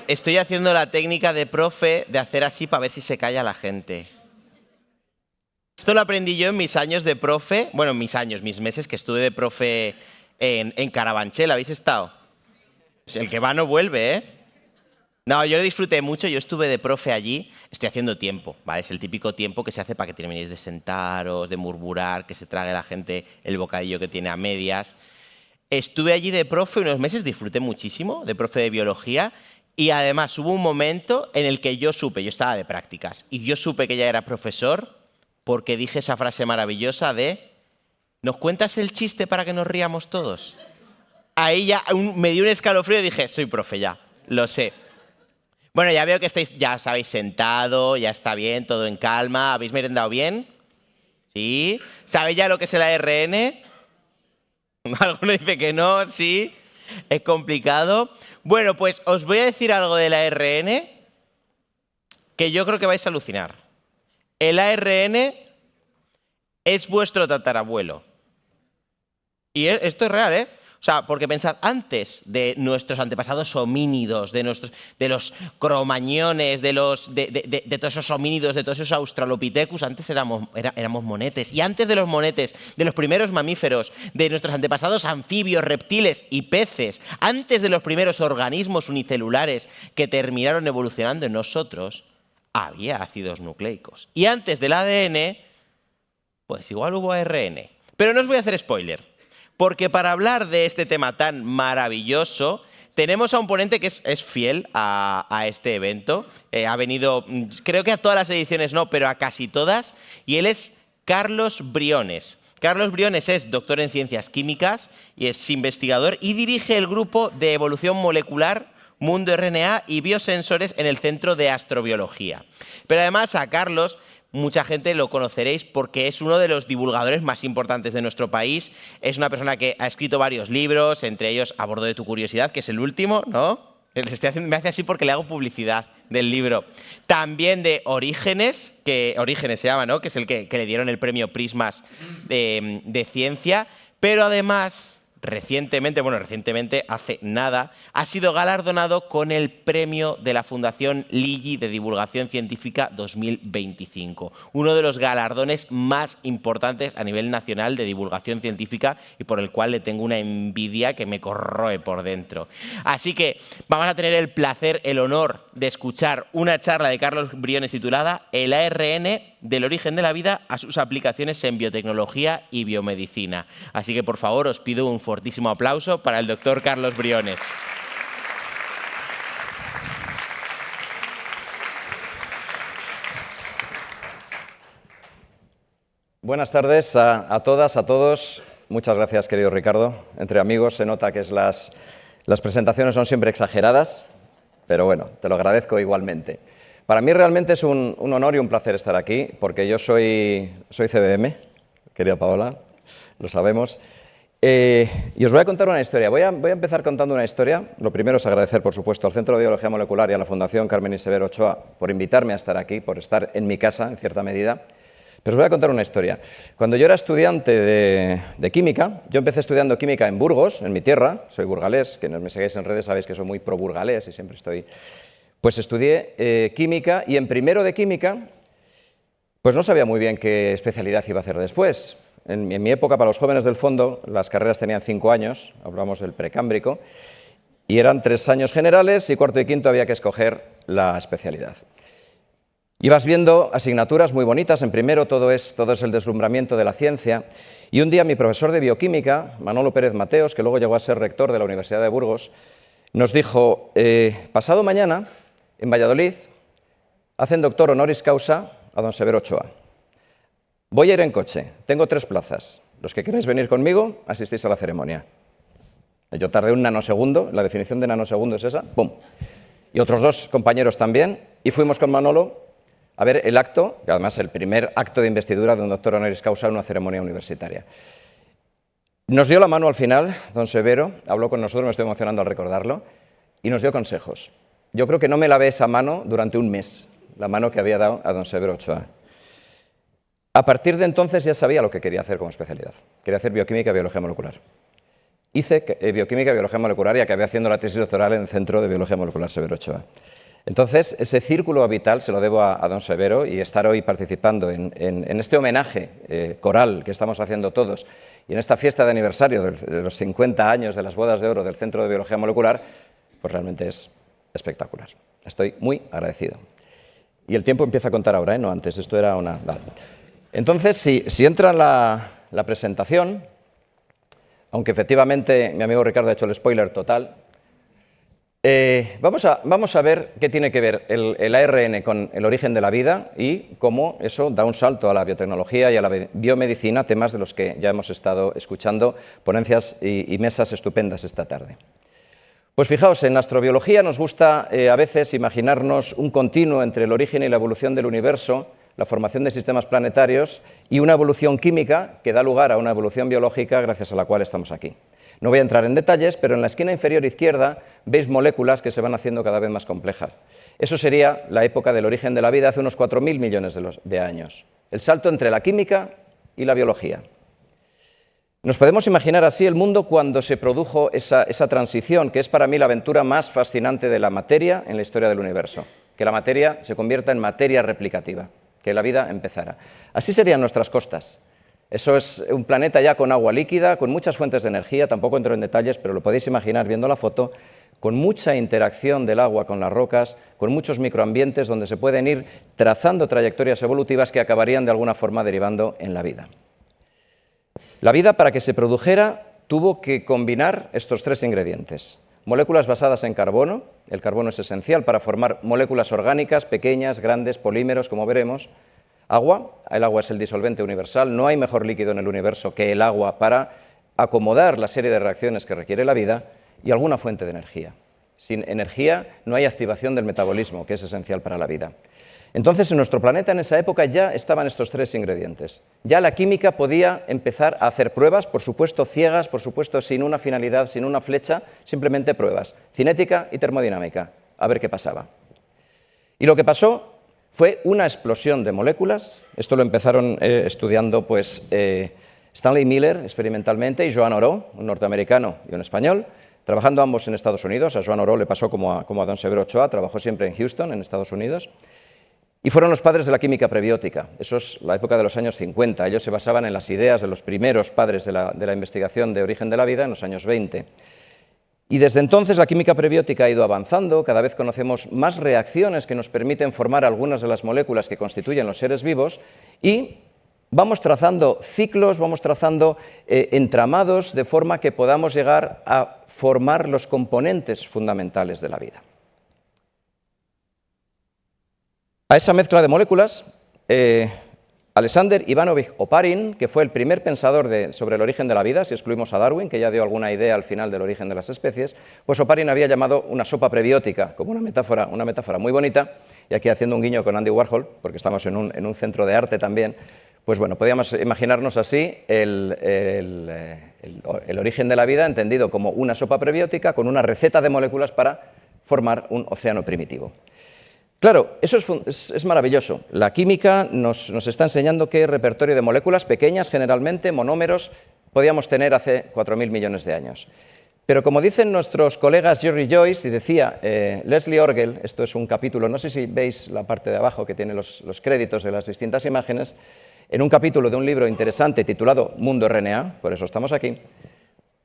estoy haciendo la técnica de profe de hacer así para ver si se calla la gente. Esto lo aprendí yo en mis años de profe, bueno, en mis meses que estuve de profe en Carabanchel. ¿Habéis estado? El que va no vuelve, ¿eh? No, yo lo disfruté mucho, yo estuve de profe allí, estoy haciendo tiempo, ¿vale? Es el típico tiempo que se hace para que terminéis de sentaros, de murmurar, que se trague la gente el bocadillo que tiene a medias. Estuve allí de profe unos meses, disfruté muchísimo, de profe de biología, y además hubo un momento en el que yo estaba de prácticas, y yo supe que ya era profesor porque dije esa frase maravillosa de ¿nos cuentas el chiste para que nos riamos todos? Ahí ya me dio un escalofrío y dije, soy profe ya, lo sé. Bueno, ya veo que ya os habéis sentado, ya está bien, todo en calma. ¿Habéis merendado bien? ¿Sí? ¿Sabéis ya lo que es el ARN? Alguno dice que no, sí. Es complicado. Bueno, pues os voy a decir algo del ARN que yo creo que vais a alucinar. El ARN es vuestro tatarabuelo. Y esto es real, ¿eh? O sea, porque pensad, antes de nuestros antepasados homínidos, de los cromañones, de todos esos homínidos, de todos esos australopithecus, antes éramos monetes. Y antes de los monetes, de los primeros mamíferos, de nuestros antepasados anfibios, reptiles y peces, antes de los primeros organismos unicelulares que terminaron evolucionando en nosotros, había ácidos nucleicos. Y antes del ADN, pues igual hubo ARN. Pero no os voy a hacer spoiler. Porque para hablar de este tema tan maravilloso, tenemos a un ponente que es fiel a este evento. Ha venido, creo que a todas las ediciones no, pero a casi todas. Y él es Carlos Briones. Carlos Briones es doctor en Ciencias Químicas y es investigador y dirige el grupo de evolución molecular Mundo RNA y biosensores en el Centro de Astrobiología. Pero además a Carlos mucha gente lo conoceréis porque es uno de los divulgadores más importantes de nuestro país. Es una persona que ha escrito varios libros, entre ellos A bordo de tu curiosidad, que es el último, ¿no? Me hace así porque le hago publicidad del libro. También de Orígenes, que Orígenes se llama, ¿no? Que es el que le dieron el premio Prismas de ciencia. Pero además, recientemente, hace nada, ha sido galardonado con el premio de la Fundación Ligi de Divulgación Científica 2025. Uno de los galardones más importantes a nivel nacional de divulgación científica y por el cual le tengo una envidia que me corroe por dentro. Así que vamos a tener el placer, el honor de escuchar una charla de Carlos Briones titulada El ARN del origen de la vida a sus aplicaciones en biotecnología y biomedicina. Así que, por favor, os pido un fortísimo aplauso para el doctor Carlos Briones. Buenas tardes a todas, a todos. Muchas gracias, querido Ricardo. Entre amigos se nota que las presentaciones son siempre exageradas, pero bueno, te lo agradezco igualmente. Para mí realmente es un honor y un placer estar aquí, porque yo soy CBM, querida Paola, lo sabemos. Y os voy a contar una historia. Voy a empezar contando una historia. Lo primero es agradecer, por supuesto, al Centro de Biología Molecular y a la Fundación Carmen y Severo Ochoa por invitarme a estar aquí, por estar en mi casa, en cierta medida. Pero os voy a contar una historia. Cuando yo era estudiante de química, yo empecé estudiando química en Burgos, en mi tierra, soy burgalés, quienes me seguís en redes sabéis que soy muy pro burgalés y siempre estoy... Pues estudié química y en primero de química, pues no sabía muy bien qué especialidad iba a hacer después. En mi época, para los jóvenes del fondo, las carreras tenían 5 años, hablamos del precámbrico, y eran 3 años generales y cuarto y quinto había que escoger la especialidad. Ibas viendo asignaturas muy bonitas, en primero todo es el deslumbramiento de la ciencia, y un día mi profesor de bioquímica, Manolo Pérez Mateos, que luego llegó a ser rector de la Universidad de Burgos, nos dijo, pasado mañana, en Valladolid, hacen doctor honoris causa a don Severo Ochoa. Voy a ir en coche, tengo 3 plazas. Los que queráis venir conmigo, asistís a la ceremonia. Yo tardé un nanosegundo, la definición de nanosegundo es esa, ¡pum! Y otros 2 compañeros también, y fuimos con Manolo a ver el acto, que además el primer acto de investidura de un doctor honoris causa en una ceremonia universitaria. Nos dio la mano al final, don Severo, habló con nosotros, me estoy emocionando al recordarlo, y nos dio consejos. Yo creo que no me lavé esa mano durante un mes, la mano que había dado a don Severo Ochoa. A partir de entonces ya sabía lo que quería hacer como especialidad. Quería hacer bioquímica y biología molecular. hice bioquímica y biología molecular y acabé haciendo la tesis doctoral en el Centro de Biología Molecular Severo Ochoa. Entonces, ese círculo vital se lo debo a don Severo, y estar hoy participando en este homenaje coral que estamos haciendo todos y en esta fiesta de aniversario de los 50 años de las bodas de oro del Centro de Biología Molecular, pues realmente es espectacular. Estoy muy agradecido. Y el tiempo empieza a contar ahora, no antes. Esto era una... Vale. Entonces, si entra en la presentación, aunque efectivamente mi amigo Ricardo ha hecho el spoiler total, vamos a ver qué tiene que ver el ARN con el origen de la vida y cómo eso da un salto a la biotecnología y a la biomedicina, temas de los que ya hemos estado escuchando ponencias y mesas estupendas esta tarde. Pues fijaos, en astrobiología nos gusta a veces imaginarnos un continuo entre el origen y la evolución del universo, la formación de sistemas planetarios y una evolución química que da lugar a una evolución biológica gracias a la cual estamos aquí. No voy a entrar en detalles, pero en la esquina inferior izquierda veis moléculas que se van haciendo cada vez más complejas. Eso sería la época del origen de la vida hace unos 4.000 millones de años. El salto entre la química y la biología. Nos podemos imaginar así el mundo cuando se produjo esa transición, que es para mí la aventura más fascinante de la materia en la historia del universo. Que la materia se convierta en materia replicativa, que la vida empezara. Así serían nuestras costas. Eso es un planeta ya con agua líquida, con muchas fuentes de energía, tampoco entro en detalles, pero lo podéis imaginar viendo la foto, con mucha interacción del agua con las rocas, con muchos microambientes donde se pueden ir trazando trayectorias evolutivas que acabarían de alguna forma derivando en la vida. La vida, para que se produjera, tuvo que combinar estos tres ingredientes. Moléculas basadas en carbono, el carbono es esencial para formar moléculas orgánicas, pequeñas, grandes, polímeros, como veremos. Agua, el agua es el disolvente universal, no hay mejor líquido en el universo que el agua para acomodar la serie de reacciones que requiere la vida, y alguna fuente de energía. Sin energía no hay activación del metabolismo, que es esencial para la vida. Entonces, en nuestro planeta en esa época ya estaban estos tres ingredientes. Ya la química podía empezar a hacer pruebas, por supuesto ciegas, por supuesto sin una finalidad, sin una flecha, simplemente pruebas, cinética y termodinámica, a ver qué pasaba. Y lo que pasó fue una explosión de moléculas. Esto lo empezaron estudiando Stanley Miller experimentalmente y Joan Oró, un norteamericano y un español, trabajando ambos en Estados Unidos. A Joan Oró le pasó como a don Severo Ochoa, trabajó siempre en Houston, en Estados Unidos. Y fueron los padres de la química prebiótica. Eso es la época de los años 50. Ellos se basaban en las ideas de los primeros padres de la investigación de origen de la vida en los años 20. Y desde entonces la química prebiótica ha ido avanzando, cada vez conocemos más reacciones que nos permiten formar algunas de las moléculas que constituyen los seres vivos y vamos trazando ciclos, vamos trazando entramados de forma que podamos llegar a formar los componentes fundamentales de la vida. A esa mezcla de moléculas, Alexander Ivanovich Oparin, que fue el primer pensador sobre el origen de la vida, si excluimos a Darwin, que ya dio alguna idea al final del origen de las especies, pues Oparin había llamado una sopa prebiótica, como una metáfora muy bonita, y aquí haciendo un guiño con Andy Warhol, porque estamos en un centro de arte también, pues bueno, podíamos imaginarnos así el origen de la vida entendido como una sopa prebiótica con una receta de moléculas para formar un océano primitivo. Claro, eso es maravilloso. La química nos está enseñando qué repertorio de moléculas pequeñas, generalmente monómeros, podíamos tener hace 4.000 millones de años. Pero como dicen nuestros colegas Jerry Joyce, y decía Leslie Orgel, esto es un capítulo, no sé si veis la parte de abajo que tiene los créditos de las distintas imágenes, en un capítulo de un libro interesante titulado Mundo RNA, por eso estamos aquí,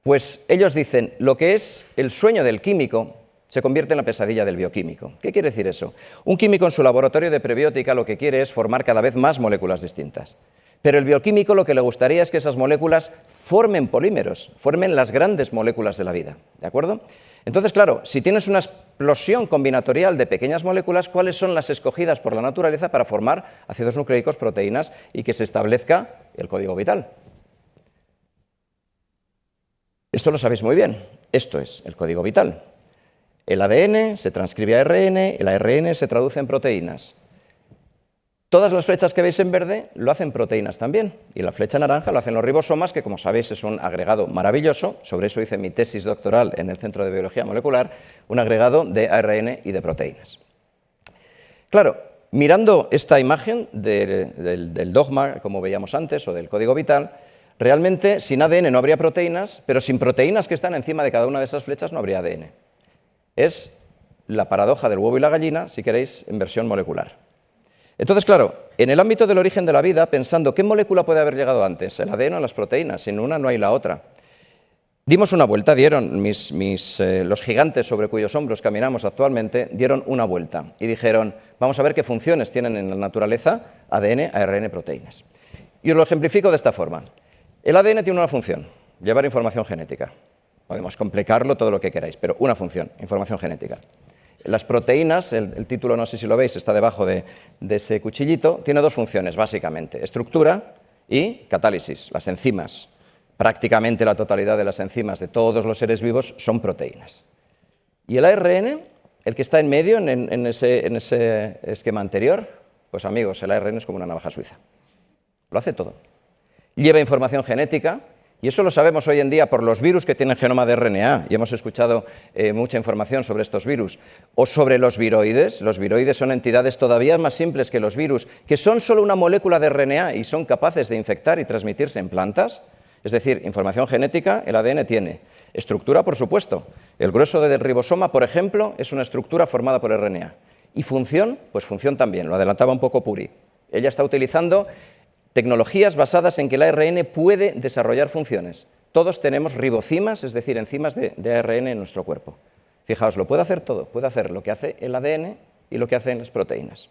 pues ellos dicen, lo que es el sueño del químico se convierte en la pesadilla del bioquímico. ¿Qué quiere decir eso? Un químico en su laboratorio de prebiótica lo que quiere es formar cada vez más moléculas distintas. Pero el bioquímico lo que le gustaría es que esas moléculas formen polímeros, formen las grandes moléculas de la vida. ¿De acuerdo? Entonces, claro, si tienes una explosión combinatorial de pequeñas moléculas, ¿cuáles son las escogidas por la naturaleza para formar ácidos nucleicos, proteínas y que se establezca el código vital? Esto lo sabéis muy bien. Esto es el código vital. El ADN se transcribe a ARN, el ARN se traduce en proteínas. Todas las flechas que veis en verde lo hacen proteínas también, y la flecha naranja lo hacen los ribosomas, que como sabéis es un agregado maravilloso, sobre eso hice mi tesis doctoral en el Centro de Biología Molecular, un agregado de ARN y de proteínas. Claro, mirando esta imagen del dogma, como veíamos antes, o del código vital, Realmente, sin ADN no habría proteínas, pero sin proteínas que están encima de cada una de esas flechas no habría ADN. Es la paradoja del huevo y la gallina, si queréis, en versión molecular. Entonces, claro, en el ámbito del origen de la vida, pensando qué molécula puede haber llegado antes, el ADN o las proteínas, sin una no hay la otra. Dimos una vuelta, los gigantes sobre cuyos hombros caminamos actualmente, dieron una vuelta y dijeron, vamos a ver qué funciones tienen en la naturaleza ADN, ARN, proteínas. Y os lo ejemplifico de esta forma. El ADN tiene una función, llevar información genética. Podemos complicarlo todo lo que queráis, pero una función, información genética. Las proteínas, el título no sé si lo veis, está debajo de ese cuchillito, tiene dos funciones básicamente, estructura y catálisis, las enzimas. Prácticamente la totalidad de las enzimas de todos los seres vivos son proteínas. Y el ARN, el que está en medio, en ese esquema anterior, pues amigos, el ARN es como una navaja suiza. Lo hace todo. Lleva información genética, y eso lo sabemos hoy en día por los virus que tienen genoma de RNA, y hemos escuchado mucha información sobre estos virus, o sobre los viroides. Los viroides son entidades todavía más simples que los virus, que son solo una molécula de RNA y son capaces de infectar y transmitirse en plantas. Es decir, información genética, el ADN tiene. Estructura, por supuesto. El grueso del ribosoma, por ejemplo, es una estructura formada por RNA. Y función, pues función también, lo adelantaba un poco Puri. Ella está utilizando tecnologías basadas en que el ARN puede desarrollar funciones. Todos tenemos ribocimas, es decir, enzimas de ARN en nuestro cuerpo. Fijaos, lo puede hacer todo, puede hacer lo que hace el ADN y lo que hacen las proteínas.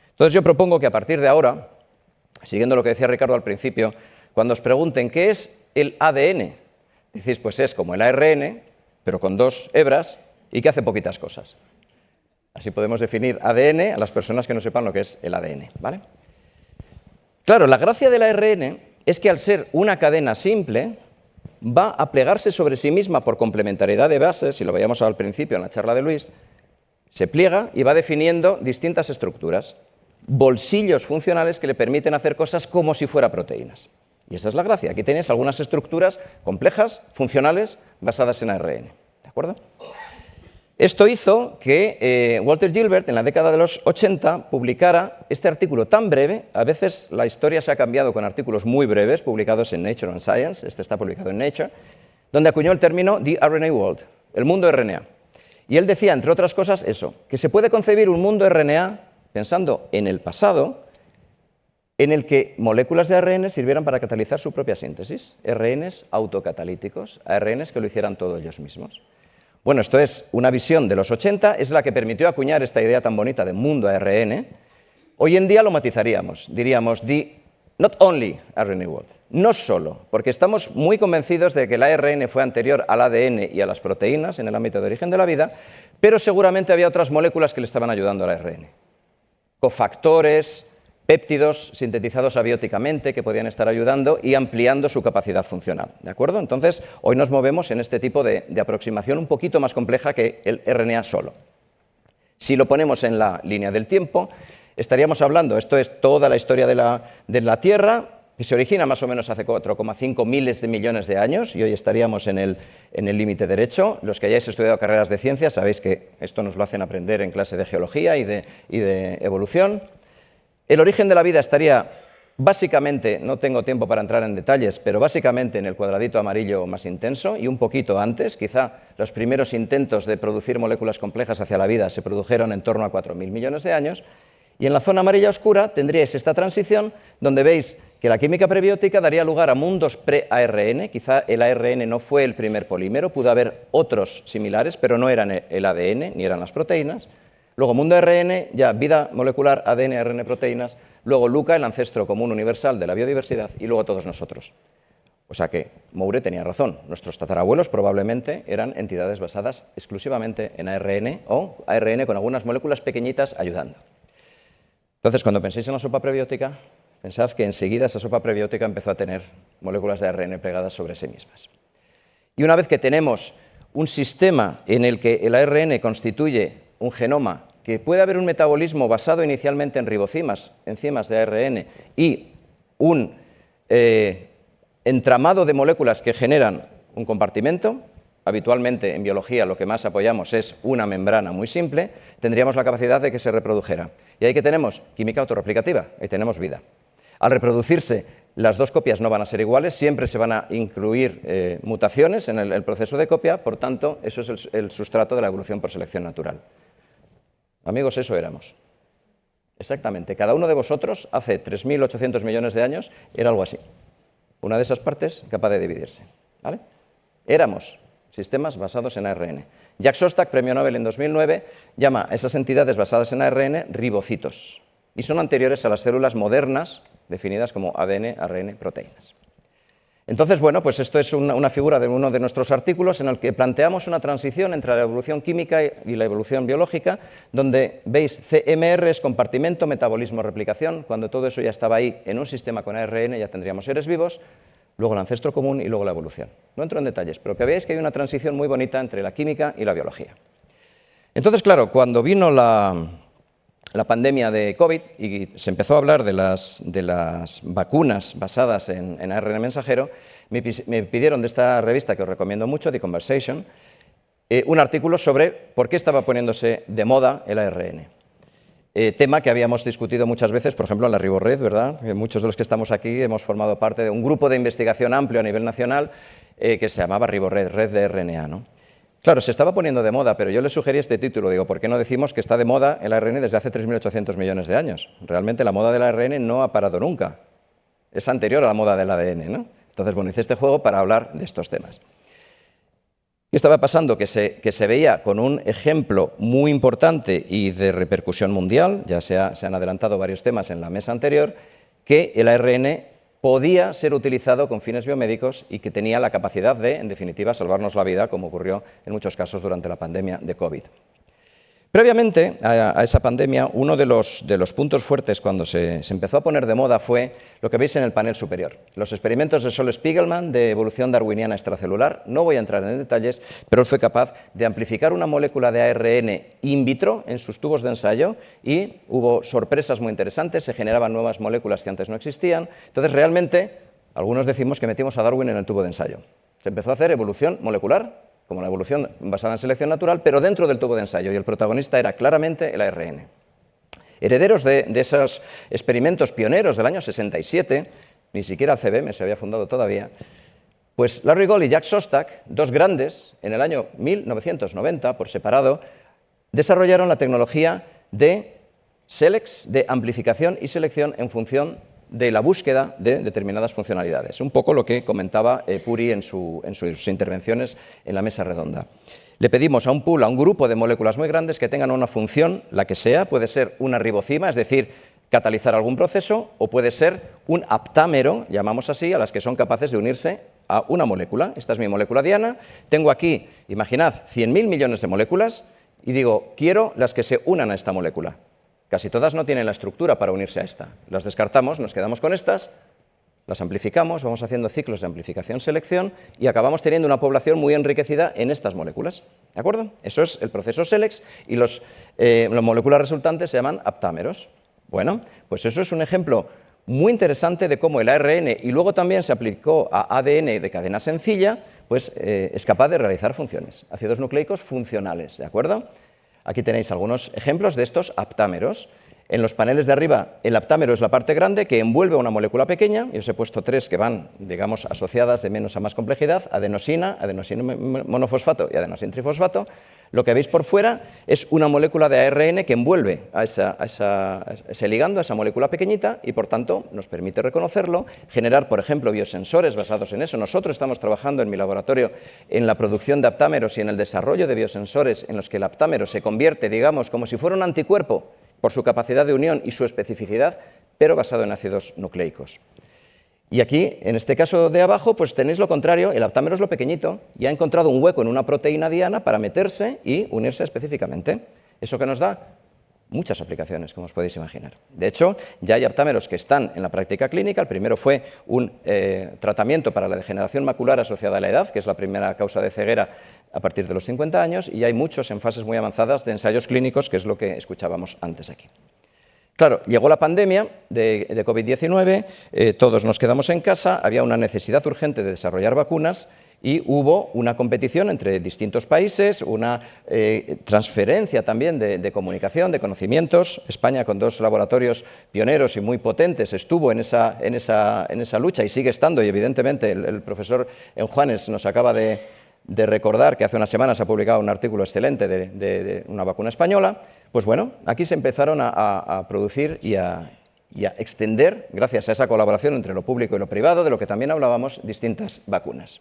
Entonces yo propongo que a partir de ahora, siguiendo lo que decía Ricardo al principio, cuando os pregunten qué es el ADN, decís, pues es como el ARN, pero con dos hebras y que hace poquitas cosas. Así podemos definir ADN a las personas que no sepan lo que es el ADN, ¿vale? Claro, la gracia del ARN es que al ser una cadena simple, va a plegarse sobre sí misma por complementariedad de bases, si lo veíamos al principio en la charla de Luis, se pliega y va definiendo distintas estructuras, bolsillos funcionales que le permiten hacer cosas como si fuera proteínas. Y esa es la gracia. Aquí tenéis algunas estructuras complejas, funcionales, basadas en ARN. ¿De acuerdo? Esto hizo que Walter Gilbert, en la década de los 80, publicara este artículo tan breve. A veces la historia se ha cambiado con artículos muy breves, publicados en Nature and Science, este está publicado en Nature, donde acuñó el término The RNA World, el mundo RNA. Y él decía, entre otras cosas, eso, que se puede concebir un mundo RNA pensando en el pasado, en el que moléculas de ARN sirvieran para catalizar su propia síntesis, RNs autocatalíticos, ARNs que lo hicieran todo ellos mismos. Bueno, esto es una visión de los 80, es la que permitió acuñar esta idea tan bonita de mundo ARN. Hoy en día lo matizaríamos, diríamos not only RNA world, no solo, porque estamos muy convencidos de que el ARN fue anterior al ADN y a las proteínas en el ámbito de origen de la vida, pero seguramente había otras moléculas que le estaban ayudando al ARN. Cofactores, péptidos sintetizados abióticamente que podían estar ayudando y ampliando su capacidad funcional. ¿De acuerdo? Entonces, hoy nos movemos en este tipo de aproximación un poquito más compleja que el RNA solo. Si lo ponemos en la línea del tiempo, estaríamos hablando, esto es toda la historia de la Tierra, que se origina más o menos hace 4,5 miles de millones de años, y hoy estaríamos en el límite derecho. Los que hayáis estudiado carreras de ciencia sabéis que esto nos lo hacen aprender en clase de geología y de evolución. El origen de la vida estaría básicamente, no tengo tiempo para entrar en detalles, pero básicamente en el cuadradito amarillo más intenso y un poquito antes. Quizá los primeros intentos de producir moléculas complejas hacia la vida se produjeron en torno a 4.000 millones de años. Y en la zona amarilla oscura tendríais esta transición donde veis que la química prebiótica daría lugar a mundos pre-ARN. Quizá el ARN no fue el primer polímero, pudo haber otros similares, pero no eran el ADN ni eran las proteínas. Luego mundo ARN, ya vida molecular, ADN, ARN, proteínas. Luego Luca, el ancestro común universal de la biodiversidad, y luego todos nosotros. O sea que Moure tenía razón. Nuestros tatarabuelos probablemente eran entidades basadas exclusivamente en ARN o ARN con algunas moléculas pequeñitas ayudando. Entonces, cuando penséis en la sopa prebiótica, pensad que enseguida esa sopa prebiótica empezó a tener moléculas de ARN pegadas sobre sí mismas. Y una vez que tenemos un sistema en el que el ARN constituye un genoma, que puede haber un metabolismo basado inicialmente en ribocimas, enzimas de ARN, y un entramado de moléculas que generan un compartimento. Habitualmente en biología lo que más apoyamos es una membrana muy simple, tendríamos la capacidad de que se reprodujera. Y ahí que tenemos química autorreplicativa, ahí tenemos vida. Al reproducirse las dos copias no van a ser iguales, siempre se van a incluir mutaciones en el proceso de copia, por tanto, eso es el sustrato de la evolución por selección natural. Amigos, eso éramos. Exactamente. Cada uno de vosotros, hace 3.800 millones de años, era algo así. Una de esas partes capaz de dividirse. ¿Vale? Éramos sistemas basados en ARN. Jack Szostak, premio Nobel en 2009, llama a esas entidades basadas en ARN ribocitos. Y son anteriores a las células modernas, definidas como ADN, ARN, proteínas. Entonces, bueno, pues esto es una figura de uno de nuestros artículos en el que planteamos una transición entre la evolución química y la evolución biológica, donde veis CMR es compartimento, metabolismo, replicación. Cuando todo eso ya estaba ahí en un sistema con ARN ya tendríamos seres vivos, luego el ancestro común y luego la evolución. No entro en detalles, pero que veáis que hay una transición muy bonita entre la química y la biología. Entonces, claro, cuando vino la pandemia de COVID y se empezó a hablar de las vacunas basadas en ARN mensajero, me pidieron de esta revista, que os recomiendo mucho, The Conversation, un artículo sobre por qué estaba poniéndose de moda el ARN. Tema que habíamos discutido muchas veces, por ejemplo, en la RiboRed, ¿verdad? Muchos de los que estamos aquí hemos formado parte de un grupo de investigación amplio a nivel nacional que se llamaba RiboRed, Red de RNA, ¿no? Claro, se estaba poniendo de moda, pero yo le sugerí este título. Digo, ¿por qué no decimos que está de moda el ARN desde hace 3.800 millones de años? Realmente la moda del ARN no ha parado nunca. Es anterior a la moda del ADN, ¿no? Entonces, bueno, hice este juego para hablar de estos temas. ¿Qué estaba pasando? Que se veía con un ejemplo muy importante y de repercusión mundial, ya se han adelantado varios temas en la mesa anterior, que el ARN podía ser utilizado con fines biomédicos y que tenía la capacidad de, en definitiva, salvarnos la vida, como ocurrió en muchos casos durante la pandemia de COVID. Previamente a esa pandemia, uno de los puntos fuertes cuando se empezó a poner de moda fue lo que veis en el panel superior. Los experimentos de Sol Spiegelman de evolución darwiniana extracelular. No voy a entrar en detalles, pero él fue capaz de amplificar una molécula de ARN in vitro en sus tubos de ensayo y hubo sorpresas muy interesantes, se generaban nuevas moléculas que antes no existían. Entonces, realmente, algunos decimos que metimos a Darwin en el tubo de ensayo. Se empezó a hacer evolución molecular, como la evolución basada en selección natural, pero dentro del tubo de ensayo, y el protagonista era claramente el ARN. Herederos de esos experimentos pioneros del año 67, ni siquiera el CBM se había fundado todavía, pues Larry Gold y Jack Szostak, dos grandes, en el año 1990, por separado, desarrollaron la tecnología de SELEX, de amplificación y selección en función de la búsqueda de determinadas funcionalidades. Un poco lo que comentaba Puri en sus intervenciones en la mesa redonda. Le pedimos a un pool, a un grupo de moléculas muy grandes que tengan una función, la que sea, puede ser una ribocima, es decir, catalizar algún proceso, o puede ser un aptámero, llamamos así, a las que son capaces de unirse a una molécula. Esta es mi molécula diana, tengo aquí, imaginad, 100.000 millones de moléculas, y digo, quiero las que se unan a esta molécula. Casi todas no tienen la estructura para unirse a esta. Las descartamos, nos quedamos con estas, las amplificamos, vamos haciendo ciclos de amplificación-selección y acabamos teniendo una población muy enriquecida en estas moléculas. ¿De acuerdo? Eso es el proceso SELEX y las moléculas resultantes se llaman aptámeros. Bueno, pues eso es un ejemplo muy interesante de cómo el ARN, y luego también se aplicó a ADN de cadena sencilla, pues es capaz de realizar funciones, ácidos nucleicos funcionales. ¿De acuerdo? Aquí tenéis algunos ejemplos de estos aptámeros. En los paneles de arriba, el aptámero es la parte grande que envuelve a una molécula pequeña, y os he puesto tres que van, digamos, asociadas de menos a más complejidad, adenosina, adenosina monofosfato y adenosina trifosfato. Lo que veis por fuera es una molécula de ARN que envuelve a ese ligando, a esa molécula pequeñita, y por tanto nos permite reconocerlo, generar, por ejemplo, biosensores basados en eso. Nosotros estamos trabajando en mi laboratorio en la producción de aptámeros y en el desarrollo de biosensores en los que el aptámero se convierte, digamos, como si fuera un anticuerpo por su capacidad de unión y su especificidad, pero basado en ácidos nucleicos. Y aquí, en este caso de abajo, pues tenéis lo contrario, el aptámero es lo pequeñito y ha encontrado un hueco en una proteína diana para meterse y unirse específicamente. ¿Eso qué nos da? Muchas aplicaciones, como os podéis imaginar. De hecho, ya hay aptámeros que están en la práctica clínica. El primero fue un tratamiento para la degeneración macular asociada a la edad, que es la primera causa de ceguera a partir de los 50 años, y hay muchos en fases muy avanzadas de ensayos clínicos, que es lo que escuchábamos antes aquí. Claro, llegó la pandemia de COVID-19, todos nos quedamos en casa, había una necesidad urgente de desarrollar vacunas y hubo una competición entre distintos países, una transferencia también de comunicación, de conocimientos. España, con 2 laboratorios pioneros y muy potentes, estuvo en esa lucha y sigue estando, y evidentemente el profesor Juanes nos acaba de recordar que hace unas semanas ha publicado un artículo excelente de una vacuna española. Pues bueno, aquí se empezaron a producir y a extender, gracias a esa colaboración entre lo público y lo privado, de lo que también hablábamos, distintas vacunas.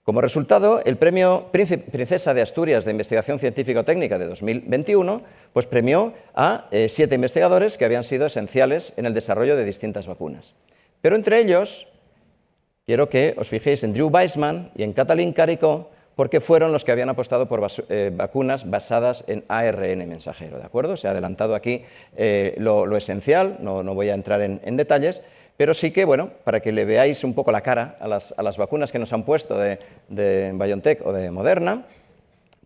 Como resultado, el Premio Princesa de Asturias de Investigación Científico-Técnica de 2021 pues premió a 7 investigadores que habían sido esenciales en el desarrollo de distintas vacunas. Pero entre ellos, quiero que os fijéis en Drew Weissman y en Katalin Karikó, porque fueron los que habían apostado por vacunas basadas en ARN mensajero, ¿de acuerdo? Se ha adelantado aquí lo esencial, no voy a entrar en detalles, pero sí que, bueno, para que le veáis un poco la cara a las vacunas que nos han puesto de BioNTech o de Moderna,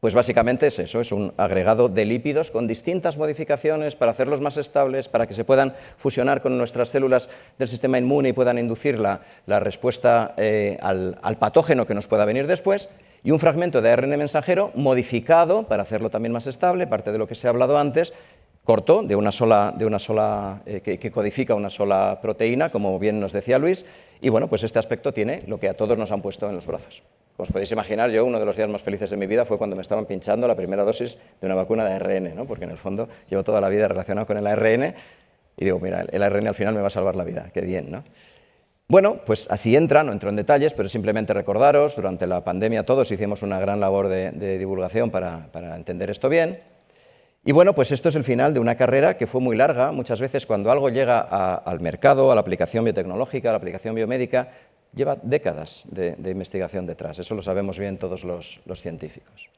pues básicamente es eso, es un agregado de lípidos con distintas modificaciones para hacerlos más estables, para que se puedan fusionar con nuestras células del sistema inmune y puedan inducir la respuesta al patógeno que nos pueda venir después, y un fragmento de ARN mensajero modificado para hacerlo también más estable, parte de lo que se ha hablado antes, corto, que codifica una sola proteína, como bien nos decía Luis, y bueno, pues este aspecto tiene lo que a todos nos han puesto en los brazos. Como os podéis imaginar, yo uno de los días más felices de mi vida fue cuando me estaban pinchando la primera dosis de una vacuna de ARN, ¿no? Porque en el fondo llevo toda la vida relacionado con el ARN y digo, mira, el ARN al final me va a salvar la vida, qué bien, ¿no? Bueno, pues así entra, no entro en detalles, pero simplemente recordaros, durante la pandemia todos hicimos una gran labor de divulgación para entender esto bien. Y bueno, pues esto es el final de una carrera que fue muy larga. Muchas veces cuando algo llega al mercado, a la aplicación biotecnológica, a la aplicación biomédica, lleva décadas de investigación detrás. Eso lo sabemos bien todos los científicos.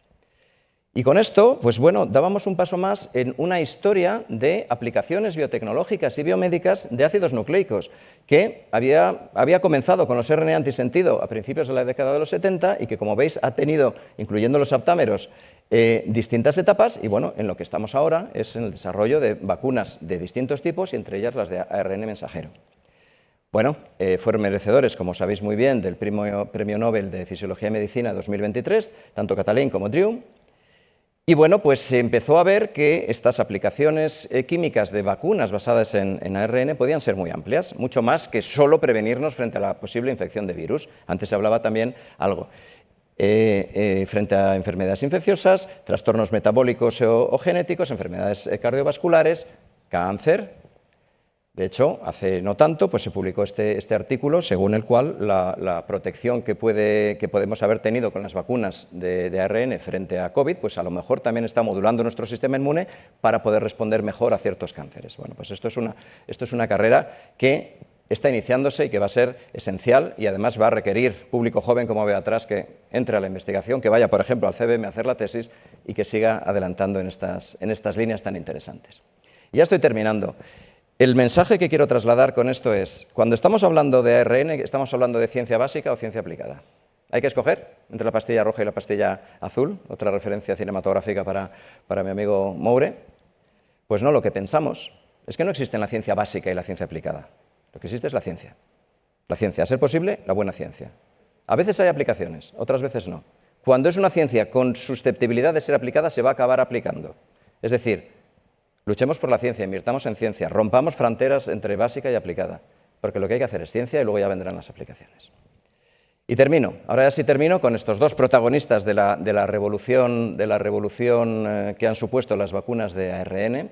Y con esto, pues bueno, dábamos un paso más en una historia de aplicaciones biotecnológicas y biomédicas de ácidos nucleicos, que había comenzado con los RNA antisentido a principios de la década de los 70 y que, como veis, ha tenido, incluyendo los aptámeros, distintas etapas, y bueno, en lo que estamos ahora es en el desarrollo de vacunas de distintos tipos y entre ellas las de ARN mensajero. Bueno, fueron merecedores, como sabéis muy bien, del Premio Nobel de Fisiología y Medicina 2023, tanto Katalin como Drew. Y bueno, pues se empezó a ver que estas aplicaciones químicas de vacunas basadas en ARN podían ser muy amplias, mucho más que solo prevenirnos frente a la posible infección de virus. Antes se hablaba también algo. Frente a enfermedades infecciosas, trastornos metabólicos o genéticos, enfermedades cardiovasculares, cáncer. De hecho, hace no tanto pues se publicó este artículo según el cual la protección que podemos haber tenido con las vacunas de ARN frente a COVID, pues a lo mejor también está modulando nuestro sistema inmune para poder responder mejor a ciertos cánceres. Bueno, pues esto es una carrera que está iniciándose y que va a ser esencial y además va a requerir público joven, como veo atrás, que entre a la investigación, que vaya, por ejemplo, al CBM a hacer la tesis y que siga adelantando en estas líneas tan interesantes. Y ya estoy terminando. El mensaje que quiero trasladar con esto es, cuando estamos hablando de ARN, ¿estamos hablando de ciencia básica o ciencia aplicada? Hay que escoger entre la pastilla roja y la pastilla azul, otra referencia cinematográfica para mi amigo Moure. Pues no, lo que pensamos es que no existe la ciencia básica y la ciencia aplicada. Lo que existe es la ciencia. La ciencia, a ser posible, la buena ciencia. A veces hay aplicaciones, otras veces no. Cuando es una ciencia con susceptibilidad de ser aplicada, se va a acabar aplicando. Es decir, luchemos por la ciencia, invirtamos en ciencia, rompamos fronteras entre básica y aplicada, porque lo que hay que hacer es ciencia y luego ya vendrán las aplicaciones. Y termino, ahora ya sí termino con estos dos protagonistas de la revolución que han supuesto las vacunas de ARN,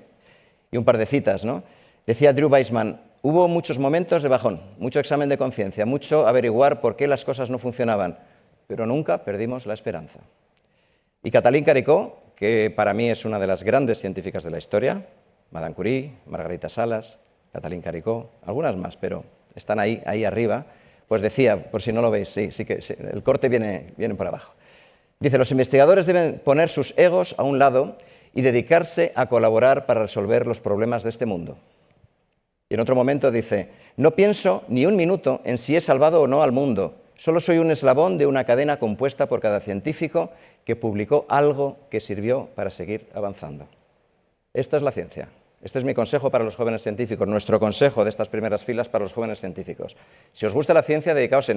y un par de citas, ¿no? Decía Drew Weissman, hubo muchos momentos de bajón, mucho examen de conciencia, mucho averiguar por qué las cosas no funcionaban, pero nunca perdimos la esperanza. Y Katalin Karikó, que para mí es una de las grandes científicas de la historia, Madame Curie, Margarita Salas, Katalin Karikó, algunas más, pero están ahí arriba, pues decía, por si no lo veis, sí, el corte viene por abajo. Dice, los investigadores deben poner sus egos a un lado y dedicarse a colaborar para resolver los problemas de este mundo. Y en otro momento dice, no pienso ni un minuto en si he salvado o no al mundo, solo soy un eslabón de una cadena compuesta por cada científico que publicó algo que sirvió para seguir avanzando. Esta es la ciencia. Este es mi consejo para los jóvenes científicos, nuestro consejo de estas primeras filas para los jóvenes científicos. Si os gusta la ciencia, dedicaos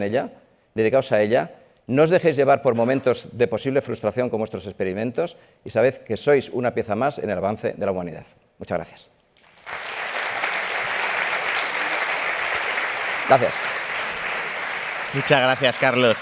a ella, No os dejéis llevar por momentos de posible frustración con vuestros experimentos y sabed que sois una pieza más en el avance de la humanidad. Muchas gracias. Gracias. Muchas gracias, Carlos.